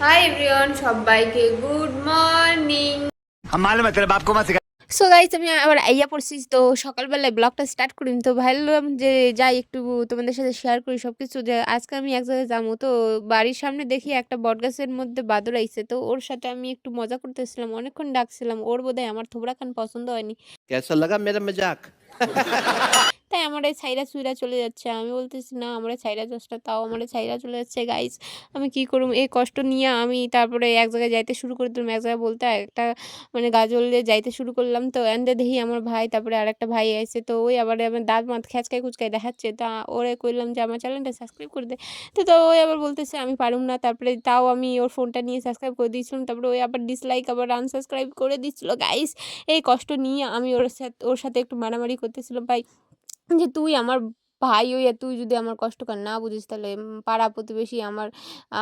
Hi everyone, সবাইকে good morning. हम मालूम है तेरे बाप को मत सिखा। সো গাইস, আমি আবার আইয়া পড়ছি। তো সকালবেলায় ব্লগটা স্টার্ট করি, তো ভাবলাম যে যাই একটু তোমাদের সাথে শেয়ার করি সব কিছু। যে আজকে আমি এক জায়গায় যাবো, তো বাড়ির সামনে দেখি একটা বটগাছের মধ্যে বাদর আইছে। তো ওর সাথে আমি একটু মজা করতেছিলাম, অনেকক্ষণ ডাকছিলাম। ওর বোধহয় আমার থোবড়া খান পছন্দ হয়নি, कैसा लगा मेरा मजाक? তাই আমার এই ছাইরা চুইরা চলে যাচ্ছে। আমি বলতেছি না আমার ছাইরা যাস না, তাও আমার ছাইরা চলে যাচ্ছে। গাইস, আমি কি করুম? এই কষ্ট নিয়ে আমি তারপরে এক জায়গায় যাইতে শুরু করে দিলাম, এক জায়গায় বলতে একটা মানে গাজল দিয়ে যাইতে শুরু করলাম। তো এন্ডে দেখি আমার ভাই, তারপরে আরেকটা ভাই আইছে। তো ওই আবার আমার দাঁত মাত খেঁচকাই কুচকাই দেখাচ্ছে। তা ওরে কইলাম যে আমার চ্যানেলটা সাবস্ক্রাইব করে দে। তো ওই আবার বলতেছে আমি পারুম না। তারপরে তাও আমি ওর ফোনটা নিয়ে সাবস্ক্রাইব করে দিয়েছিলাম। তারপরে ওই আবার ডিসলাইক আবার আনসাবস্ক্রাইব করে দিচ্ছিল। গাইস, এই কষ্ট নিয়ে আমি ওর সাথে একটু মারামারি করতেছিলাম। ভাই, যে তুই আমার ভাই হইয়া তুই যদি আমার কষ্টটা না বুঝিস, তাহলে পাড়া প্রতিবেশী আমার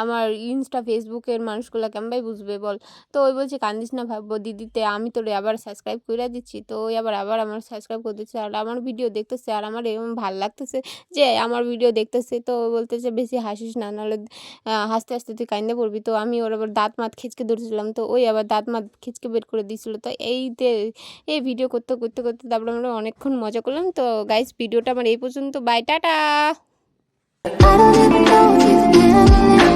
আমার ইনস্টা ফেসবুকের মানুষগুলা কেমবাই বুঝবে বল? তো ওই বলছে কান্দিস না ভাববো দিদিতে, আমি তোরে আবার সাবস্ক্রাইব করে দিচ্ছি। তো ওই আবার আমার সাবস্ক্রাইব করে দিচ্ছে, আর আমার ভিডিও দেখতেছে, আর আমার এরকম ভাল লাগতেছে যে আমার ভিডিও দেখতেছে। তো ও বলতেছে বেশি হাসিস না, নাহলে হাসতে হাসতে তুই কাইন্দা পড়বি। তো আমি ওর আবার দাঁত মাত খিচকে ধরছিলাম, তো ওই আবার দাঁত মাত খিচকে বের করে দিয়েছিল। তো এই ভিডিও করতে করতে করতে তারপরে আমরা অনেকক্ষণ মজা করলাম। তো গাইস, ভিডিওটা আমার এই পর্যন্ত। Bye, tata. I don't even know if you can handle it.